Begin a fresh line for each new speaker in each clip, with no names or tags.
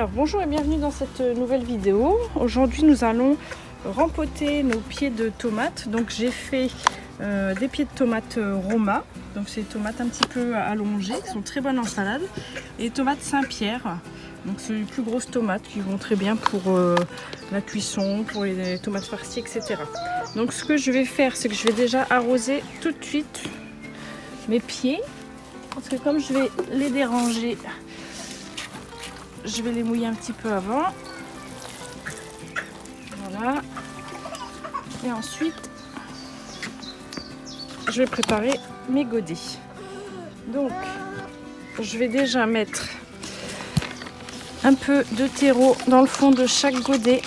Alors bonjour et bienvenue dans cette nouvelle vidéo. Aujourd'hui nous allons rempoter nos pieds de tomates. Donc j'ai fait des pieds de tomates Roma. Donc c'est des tomates un petit peu allongées, qui sont très bonnes en salade. Et des tomates Saint-Pierre. Donc c'est les plus grosses tomates qui vont très bien pour la cuisson, pour les tomates farcies, etc. Donc ce que je vais faire, c'est que je vais déjà arroser tout de suite mes pieds. Parce que comme je vais les déranger, je vais les mouiller un petit peu avant. Voilà. Et ensuite, je vais préparer mes godets. Donc, je vais déjà mettre un peu de terreau dans le fond de chaque godet.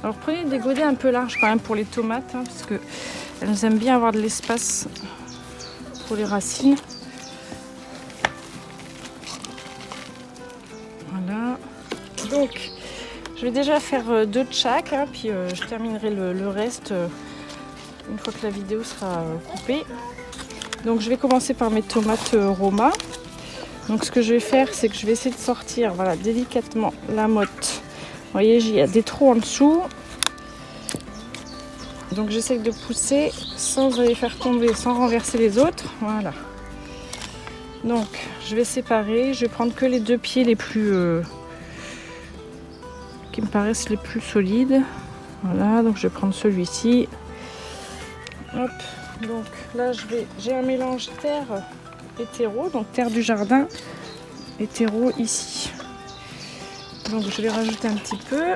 Alors, prenez des godets un peu larges quand même pour les tomates, hein, parce qu'elles aiment bien avoir de l'espace pour les racines. Voilà. Donc, je vais déjà faire 2 de chaque, hein, puis je terminerai le reste une fois que la vidéo sera coupée. Donc, je vais commencer par mes tomates Roma. Donc, ce que je vais faire, c'est que je vais essayer de sortir, voilà, délicatement la motte. Vous voyez, il y a des trous en dessous. Donc, j'essaie de pousser sans les faire tomber, sans renverser les autres. Voilà. Donc, je vais séparer. Je vais prendre que les 2 pieds les plus qui me paraissent les plus solides. Voilà, donc je vais prendre celui-ci. Hop, donc là j'ai un mélange terre et terreau, donc terre du jardin et terreau ici. Donc je vais rajouter un petit peu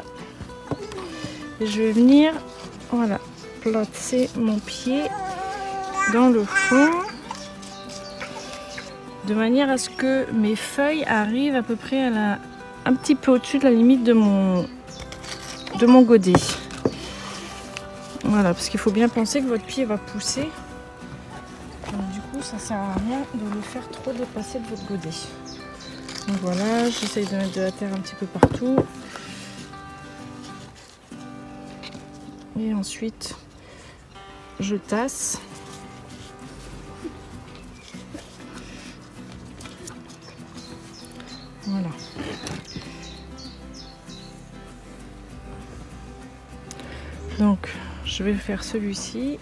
et je vais venir, voilà, placer mon pied dans le fond de manière à ce que mes feuilles arrivent à peu près à un petit peu au-dessus de la limite de mon godet. Voilà, parce qu'il faut bien penser que votre pied va pousser. Donc, du coup, ça sert à rien de le faire trop dépasser de votre godet. Donc voilà, j'essaye de mettre de la terre un petit peu partout. Et ensuite, je tasse. Voilà. Donc, je vais faire celui-ci.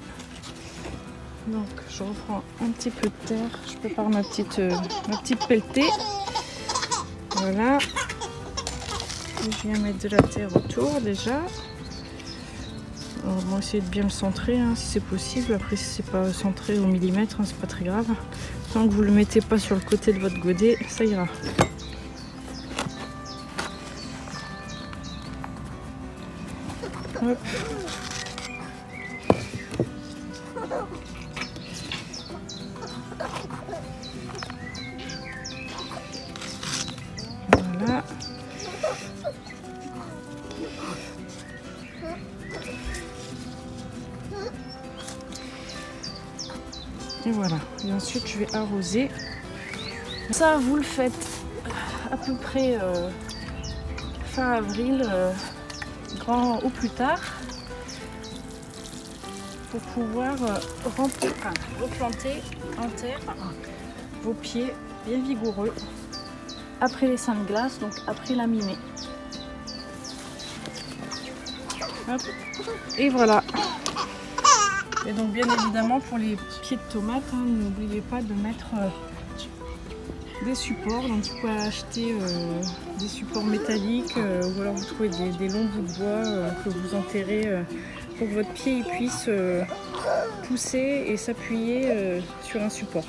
Donc, je reprends un petit peu de terre. Je prépare ma petite pelletée. Voilà. Et je viens mettre de la terre autour déjà. Alors, bon, essayer de bien le centrer, hein, si c'est possible. Après, si c'est pas centré au millimètre, hein, c'est pas très grave. Tant que vous le mettez pas sur le côté de votre godet, ça ira. Hop. Voilà. Et voilà. Et ensuite, je vais arroser. Ça, vous le faites à peu près fin avril. Grand au plus tard pour pouvoir replanter en terre vos pieds bien vigoureux après les seins de glace, donc après la mi-mai. Et voilà. Et donc bien évidemment pour les pieds de tomates, hein, n'oubliez pas de mettre des supports. Donc vous pouvez acheter des supports métalliques ou alors vous trouvez des longs bouts de bois que vous enterrez pour que votre pied puisse pousser et s'appuyer sur un support.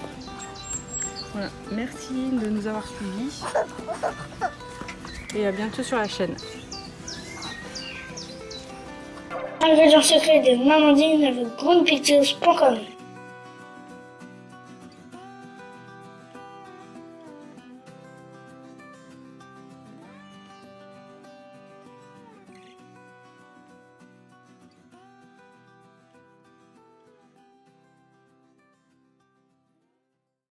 Voilà, merci de nous avoir suivis et à bientôt sur la chaîne.
Ingrédients secrets de Mamandine avec grandepictures.com.